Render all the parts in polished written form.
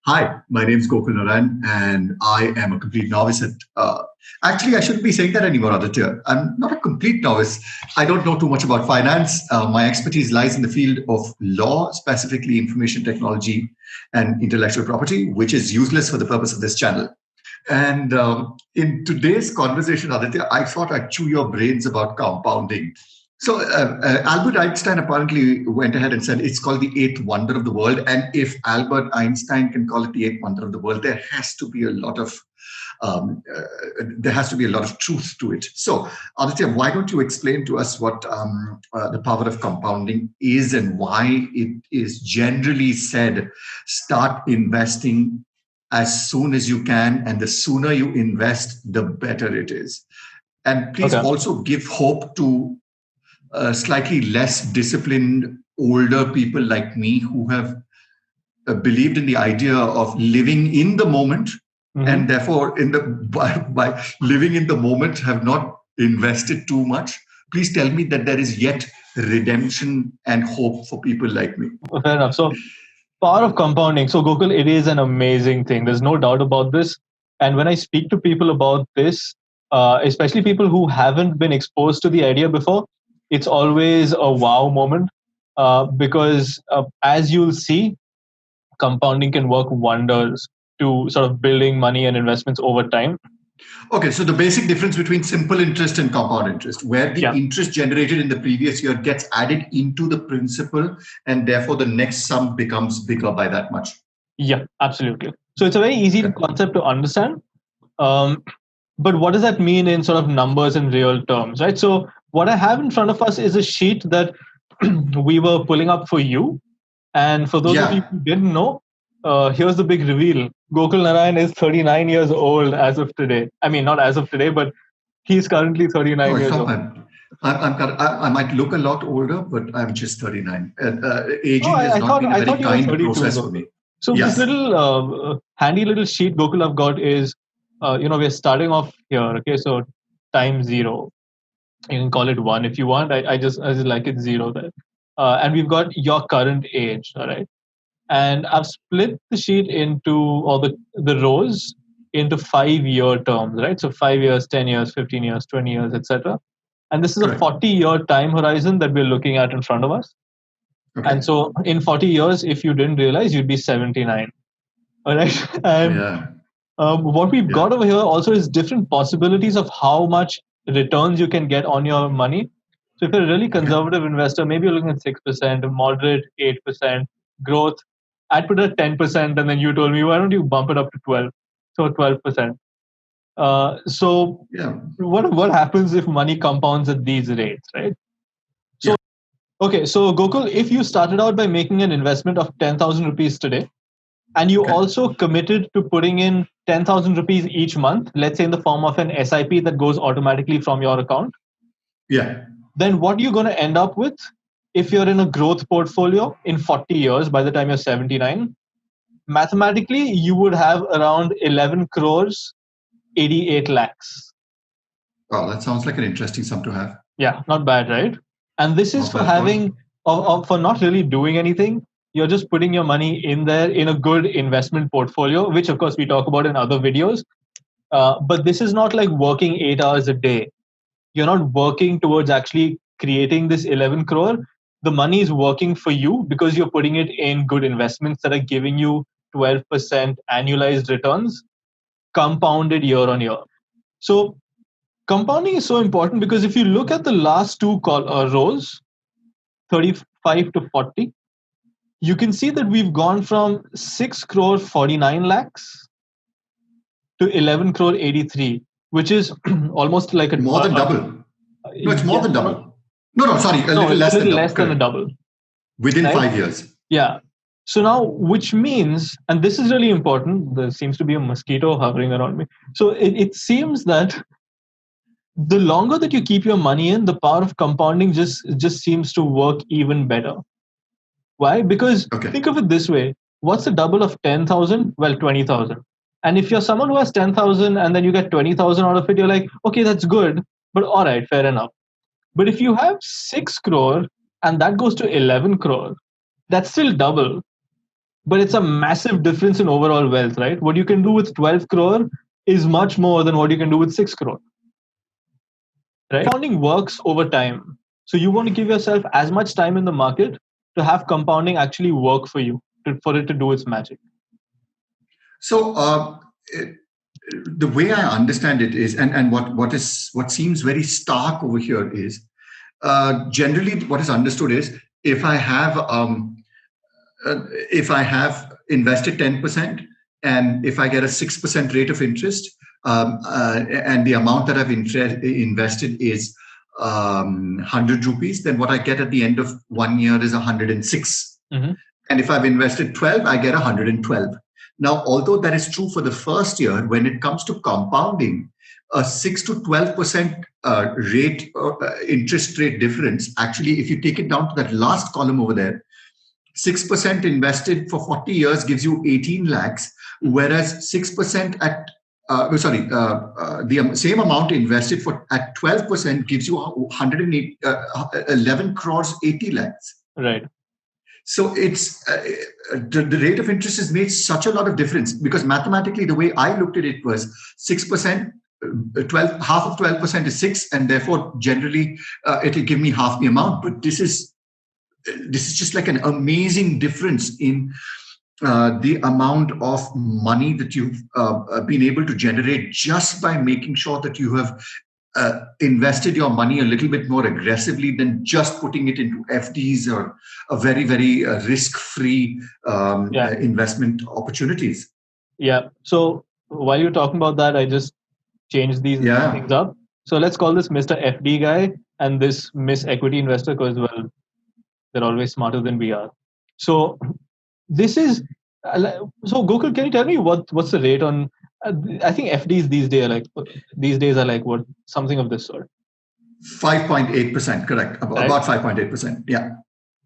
Hi, my name is Gokul and Narayan, and I am a complete novice at. Actually, I shouldn't be saying that anymore, Aditya. I'm not a complete novice. I don't know too much about finance. My expertise lies in the field of law, specifically information technology and intellectual property, which is useless for the purpose of this channel. And in today's conversation, Aditya, I thought I'd chew your brains about compounding. So Albert Einstein apparently went ahead and said it's called the eighth wonder of the world. And if Albert Einstein can call it the eighth wonder of the world, there has to be a lot of truth to it. So, Aditya, why don't you explain to us what the power of compounding is and why it is generally said start investing as soon as you can, and the sooner you invest, the better it is. And please also give hope to slightly less disciplined older people like me who have believed in the idea of living in the moment, and therefore by living in the moment have not invested too much. Please tell me that there is yet redemption and hope for people like me. Fair enough. So, power of compounding. So, Gokul, it is an amazing thing. There's no doubt about this. And when I speak to people about this, especially people who haven't been exposed to the idea before, it's always a wow moment because as you'll see, compounding can work wonders to sort of building money and investments over time. Okay, so the basic difference between simple interest and compound interest, where the interest generated in the previous year gets added into the principal, and therefore the next sum becomes bigger by that much. Yeah, absolutely. So it's a very easy concept to understand. But what does that mean in sort of numbers and real terms, right? So what I have in front of us is a sheet that we were pulling up for you. And for those of you who didn't know, here's the big reveal. Gokul Narayan is 39 years old as of today. I mean, not as of today, but he's currently 39 years old. I might look a lot older, but I'm just 39. Aging has not been a very kind process for me. So this little handy little sheet Gokul have got is, we're starting off here. Okay, so time 0. You can call it 1 if you want. I just like it 0 there. And we've got your current age, all right? And I've split the sheet into, or the rows into 5-year terms, right? So 5 years, 10 years, 15 years, 20 years, etc. And this is a 40-year time horizon that we're looking at in front of us. Okay. And so in 40 years, if you didn't realize, you'd be 79. All right. And what we've got over here also is different possibilities of how much returns you can get on your money. So if you're a really conservative investor, maybe you're looking at 6%, a moderate 8%, growth. I'd put it at 10%, and then you told me, why don't you bump it up to 12? So 12%. What happens if money compounds at these rates, right? So, okay, so Gokul, if you started out by making an investment of 10,000 rupees today, and you also committed to putting in 10,000 rupees each month, let's say in the form of an SIP that goes automatically from your account. Yeah. Then what you're going to end up with, if you're in a growth portfolio in 40 years, by the time you're 79, mathematically, you would have around 11 crores, 88 lakhs. Oh, that sounds like an interesting sum to have. Yeah, not bad, right? And this is for having, for not really doing anything. You're just putting your money in there in a good investment portfolio, which of course we talk about in other videos. But this is not like working 8 hours a day. You're not working towards actually creating this 11 crore. The money is working for you because you're putting it in good investments that are giving you 12% annualized returns, compounded year on year. So compounding is so important because if you look at the last two rows, 35 to 40, you can see that we've gone from 6 crore 49 lakhs to 11 crore 83, which is almost like more than double. No, it's more than double. No, sorry, a little less than a double. Within 5 years. Yeah. So now, which means, and this is really important, there seems to be a mosquito hovering around me. So it seems that the longer that you keep your money in, the power of compounding just seems to work even better. Why? Because think of it this way. What's the double of 10,000? Well, 20,000. And if you're someone who has 10,000 and then you get 20,000 out of it, you're like, okay, that's good. But all right, fair enough. But if you have 6 crore and that goes to 11 crore, that's still double. but it's a massive difference in overall wealth, right? What you can do with 12 crore is much more than what you can do with 6 crore, right? Compounding works over time. So you want to give yourself as much time in the market to have compounding actually work for you, for it to do its magic. So the way I understand it is, and what seems very stark over here is, generally what is understood is, if I have invested 10%, and if I get a 6% rate of interest, and the amount that I've invested is 100 rupees, then what I get at the end of 1 year is 106. Mm-hmm. And if I've invested 12, I get 112. Now, although that is true for the first year, when it comes to compounding, a 6 to 12% rate interest rate difference, actually, if you take it down to that last column over there, 6% invested for 40 years gives you 18 lakhs, whereas 6% at the same amount invested for at 12% gives you 11 crores 80 lakhs. Right. So it's the rate of interest has made such a lot of difference, because mathematically the way I looked at it was 6%, 12, half of 12% is 6, and therefore generally it will give me half the amount. But this is just like an amazing difference in the amount of money that you've been able to generate just by making sure that you have invested your money a little bit more aggressively than just putting it into FDs or a very, very risk-free investment opportunities. Yeah. So while you're talking about that, I just changed these things up. So let's call this Mr. FD guy and this Miss Equity Investor, because, well, they're always smarter than we are. So this is so Gokul, can you tell me what's the rate on? I think FDs these days are like what, something of this sort. 5.8%, correct? About 5.8%. Yeah.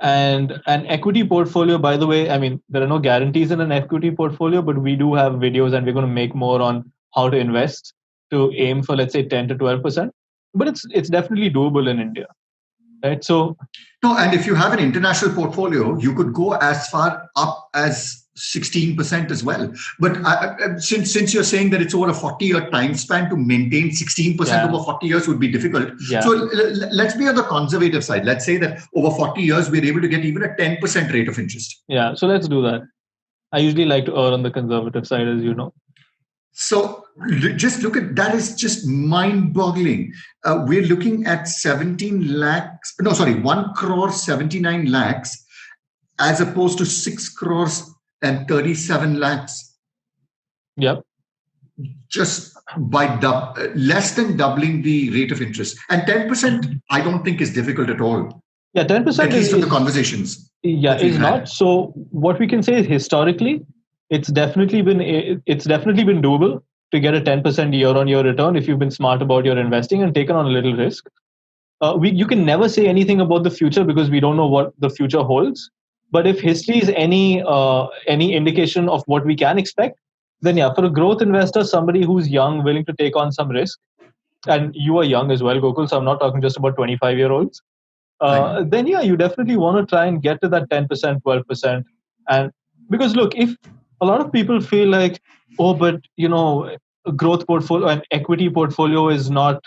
And an equity portfolio, by the way, I mean, there are no guarantees in an equity portfolio, but we do have videos, and we're going to make more on how to invest to aim for, let's say, 10 to 12%. But it's definitely doable in India, right? So no, and if you have an international portfolio, you could go as far up as 16% as well. But since you're saying that it's over a 40-year time span, to maintain 16% over 40 years would be difficult. Yeah. So let's be on the conservative side. Let's say that over 40 years, we're able to get even a 10% rate of interest. Yeah, so let's do that. I usually like to err on the conservative side, as you know. So just look at that, is just mind-boggling. We're looking at 1 crore 79 lakhs as opposed to 6 crores and 37 lakhs. Yep. Just by less than doubling the rate of interest. And 10%, I don't think is difficult at all. Yeah, 10%. At least from the conversations. Yeah, is not. So what we can say is, historically, it's definitely been doable to get a 10% year-on-year return if you've been smart about your investing and taken on a little risk. You can never say anything about the future because we don't know what the future holds. But if history is any indication of what we can expect, then yeah, for a growth investor, somebody who's young, willing to take on some risk, and you are young as well, Gokul, so I'm not talking just about 25-year-olds, then yeah, you definitely want to try and get to that 10%, 12%. And because look, if a lot of people feel like, oh, but a growth portfolio, an equity portfolio is not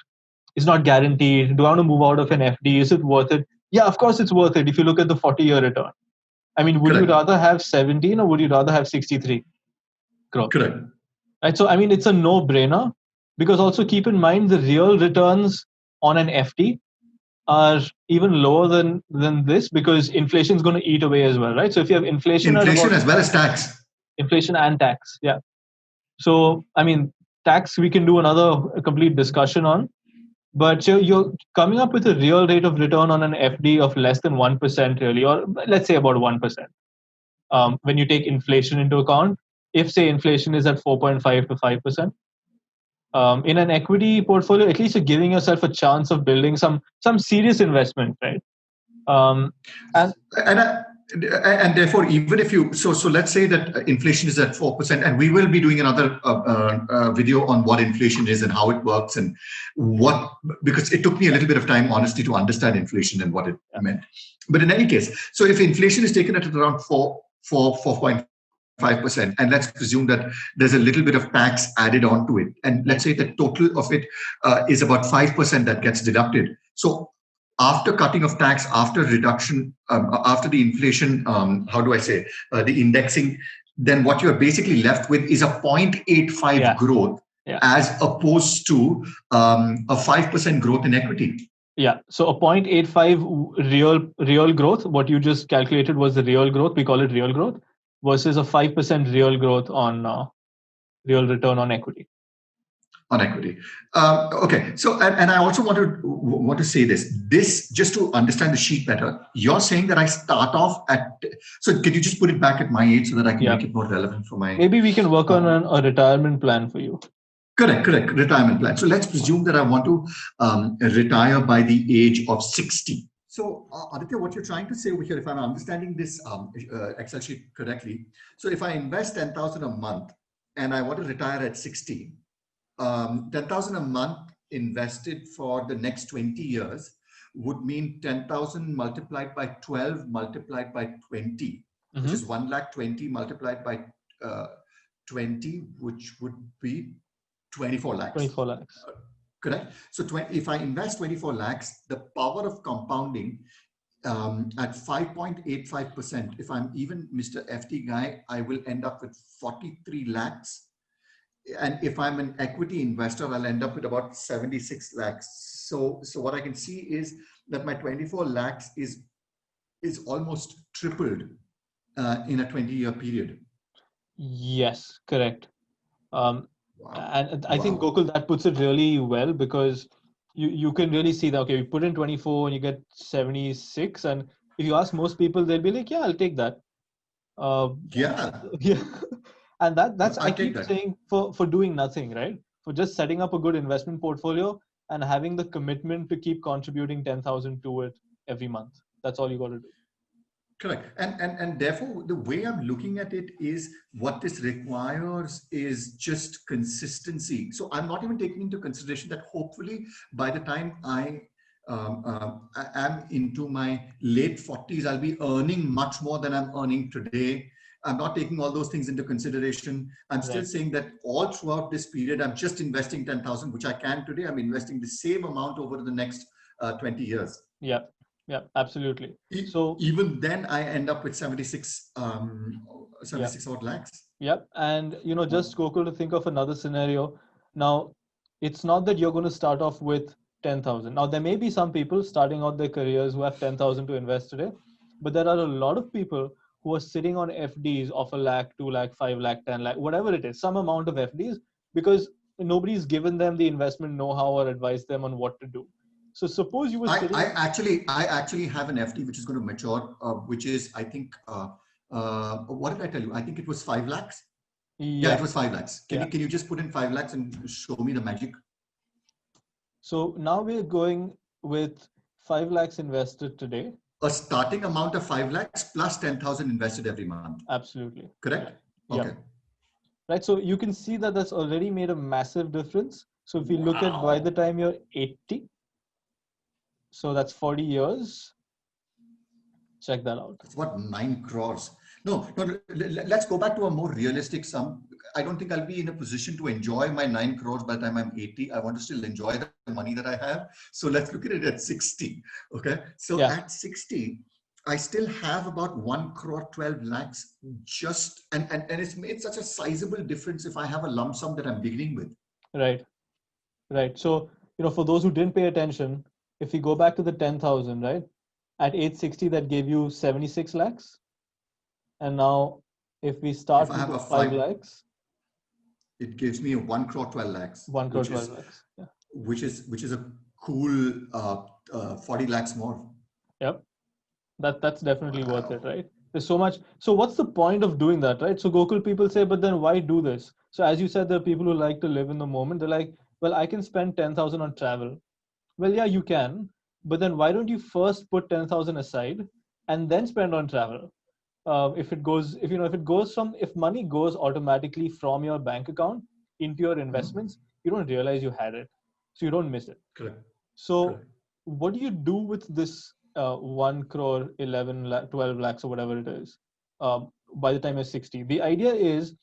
guaranteed. Do I want to move out of an FD? Is it worth it? Yeah, of course it's worth it if you look at the 40-year return. I mean, would you rather have 17 or would you rather have 63 growth? Correct. Right. So, I mean, it's a no-brainer, because also keep in mind the real returns on an FD are even lower than this, because inflation is going to eat away as well, right? So if you have inflation as well as tax. Inflation and tax, yeah. So, I mean, tax we can do another complete discussion on. But you're coming up with a real rate of return on an FD of less than 1%, really, or let's say about 1%. When you take inflation into account, if say inflation is at 4.5 to 5%, in an equity portfolio, at least you're giving yourself a chance of building some serious investment, right? And therefore, even if you so let's say that inflation is at 4%, and we will be doing another video on what inflation is and how it works, and because it took me a little bit of time, honestly, to understand inflation and what it meant. But in any case, so if inflation is taken at around 4.5%, 5%, and let's presume that there's a little bit of tax added onto it, and let's say the total of it is about 5% that gets deducted. So after cutting of tax, after reduction, after the inflation, how do I say, the indexing, then what you're basically left with is a 0.85 Yeah. growth Yeah. as opposed to a 5% growth in equity. Yeah. So a 0.85 real growth, what you just calculated was the real growth. We call it real growth versus a 5% real growth on real return on equity. On equity. Okay. So, and I also want to say this. This, just to understand the sheet better, you're saying that I start off at. So, can you just put it back at my age so that I can make it more relevant for my. Maybe we can work on a retirement plan for you. Correct. Retirement plan. So let's presume that I want to retire by the age of 60. So, Aditya, what you're trying to say over here, if I'm understanding this Excel sheet correctly, so if I invest 10,000 a month and I want to retire at 60, 10,000 a month invested for the next 20 years would mean 10,000 multiplied by 12 multiplied by 20, which is 1,20,000 multiplied by 20, which would be 24 lakhs. 24 lakhs. Correct. So if I invest 24 lakhs, the power of compounding at 5.85%, if I'm even Mr. FT guy, I will end up with 43 lakhs. And if I'm an equity investor, I'll end up with about 76 lakhs. So what I can see is that my 24 lakhs is almost tripled in a 20-year period. Yes, correct. And I think, Gokul, that puts it really well, because you can really see that, okay, you put in 24 and you get 76. And if you ask most people, they'll be like, yeah, I'll take that. Yeah. And that's I keep saying, for doing nothing, right? For just setting up a good investment portfolio and having the commitment to keep contributing 10,000 to it every month. That's all you got to do. Correct. And therefore, the way I'm looking at it is what this requires is just consistency. So I'm not even taking into consideration that hopefully by the time I am into my late 40s, I'll be earning much more than I'm earning today. I'm not taking all those things into consideration. I'm still saying that all throughout this period, I'm just investing 10,000, which I can today. I'm investing the same amount over the next 20 years. Yeah. Yeah, absolutely. So even then I end up with 76 odd lakhs. Yep. And, just Gokul, to think of another scenario. Now, it's not that you're going to start off with 10,000. Now, there may be some people starting out their careers who have 10,000 to invest today, but there are a lot of people who are sitting on FDs of 1 lakh, 2 lakh, 5 lakh, 10 lakh, whatever it is, some amount of FDs, because nobody's given them the investment know-how or advised them on what to do. So suppose you were sitting. I actually have an FD which is going to mature, which is, I think, what did I tell you? I think it was 5 lakhs. Yeah, it was 5 lakhs. Can you just put in 5 lakhs and show me the magic? So now we're going with 5 lakhs invested today. A starting amount of 5 lakhs plus 10,000 invested every month. Absolutely. Correct? Yeah. Okay. Right. So you can see that that's already made a massive difference. So if we look at by the time you're 80, so that's 40 years. Check that out. It's what, 9 crores. No, let's go back to a more realistic sum. I don't think I'll be in a position to enjoy my 9 crores by the time I'm 80. I want to still enjoy the money that I have. So let's look at it at 60. Okay. So at 60, I still have about 1 crore 12 lakhs just, and it's made such a sizable difference if I have a lump sum that I'm beginning with. Right. Right. So, for those who didn't pay attention, if we go back to the 10,000, right? At age 60, that gave you 76 lakhs. And now if we start with 5 lakhs, it gives me 1 crore 12 lakhs. 1 crore 12 lakhs. Yeah. Which is a cool 40 lakhs more. Yep. That's definitely worth it, right? There's so much. So what's the point of doing that, right? So Gokul, people say, but then why do this? So as you said, there are people who like to live in the moment. They're like, well, I can spend 10,000 on travel. Well, yeah, you can. But then why don't you first put 10,000 aside and then spend on travel? If money goes automatically from your bank account into your investments, you don't realize you had it. So you don't miss it. Correct. So what do you do with this 1 crore 11 lakh, 12 lakhs or whatever it is? by the time you're 60. The idea is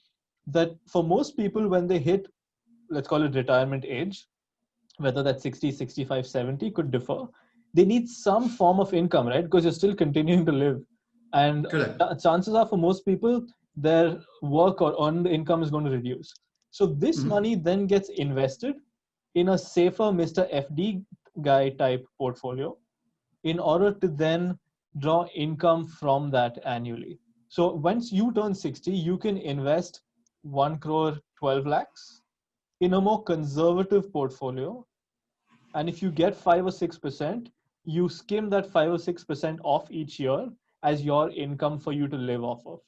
that for most people, when they hit, let's call it retirement age, whether that's 60, 65, 70 could differ, they need some form of income, right? Because you're still continuing to live. And Correct. chances are for most people, their work or earned income is going to reduce. So this money then gets invested in a safer Mr. FD guy type portfolio in order to then draw income from that annually. So once you turn 60, you can invest 1 crore 12 lakhs in a more conservative portfolio. And if you get 5 or 6%, you skim that 5 or 6% off each year as your income for you to live off of.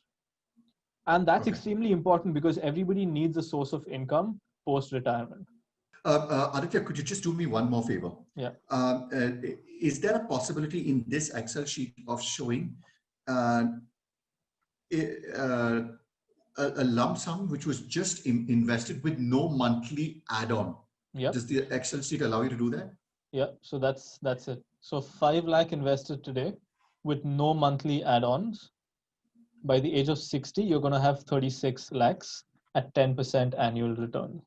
And that's extremely important because everybody needs a source of income post retirement. Aditya, could you just do me one more favor? Yeah. Is there a possibility in this Excel sheet of showing uh, uh, a lump sum which was just invested with no monthly add-on? Yep. Does the Excel sheet allow you to do that? Yeah. So that's it. So 5 lakh invested today with no monthly add-ons. By the age of 60, you're going to have 36 lakhs at 10% annual return.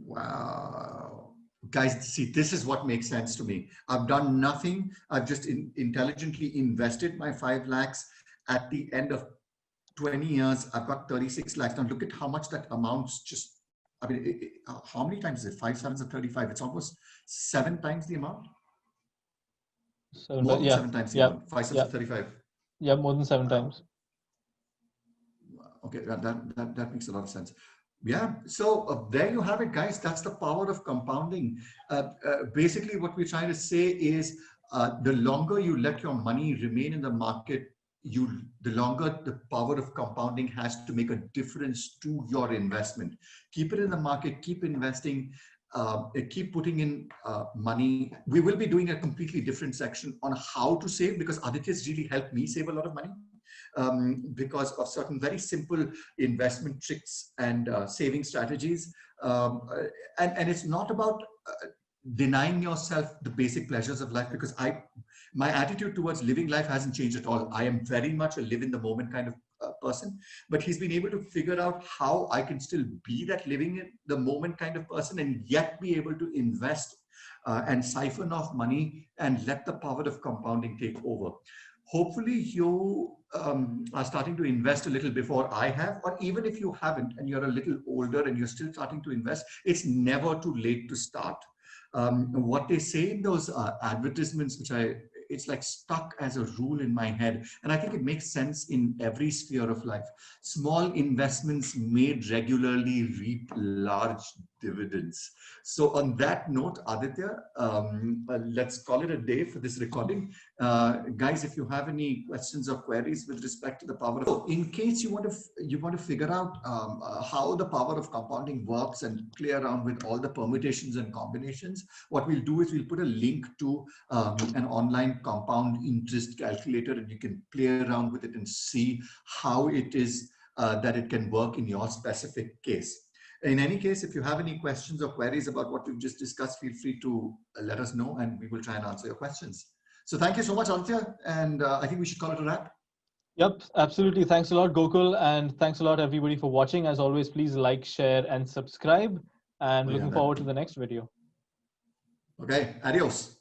Wow. Guys, see, this is what makes sense to me. I've done nothing. I've just intelligently invested my 5 lakhs. At the end of 20 years, I've got 36 lakhs. Now look at how much that amounts. Just, I mean, how many times is it? 5 sevens are 35. It's almost 7 times the amount. More than 7 times the amount. 5 sevens are 35. Yeah, more than 7 times. Okay, that makes a lot of sense. Yeah, so there you have it, guys. That's the power of compounding. Basically, what we're trying to say is the longer you let your money remain in the market, the longer the power of compounding has to make a difference to your investment. Keep it in the market, keep investing, keep putting in money. We will be doing a completely different section on how to save because Aditya's really helped me save a lot of money. Because of certain very simple investment tricks and saving strategies. And it's not about denying yourself the basic pleasures of life because my attitude towards living life hasn't changed at all. I am very much a live in the moment kind of person, but he's been able to figure out how I can still be that living in the moment kind of person and yet be able to invest and siphon off money and let the power of compounding take over. Hopefully you are starting to invest a little before I have, or even if you haven't and you're a little older and you're still starting to invest, it's never too late to start. What they say in those advertisements, it's like stuck as a rule in my head. And I think it makes sense in every sphere of life. Small investments made regularly reap large dividends. So on that note, Aditya, let's call it a day for this recording. Guys, if you have any questions or queries with respect to the power of, in case you want to figure out how the power of compounding works and play around with all the permutations and combinations, what we'll do is we'll put a link to an online compound interest calculator, and you can play around with it and see how it is that it can work in your specific case. In any case, if you have any questions or queries about what we've just discussed, feel free to let us know and we will try and answer your questions. So thank you so much, Aditya. And I think we should call it a wrap. Yep, absolutely. Thanks a lot, Gokul. And thanks a lot, everybody, for watching. As always, please like, share, and subscribe. And looking forward to the next video. Okay, adios.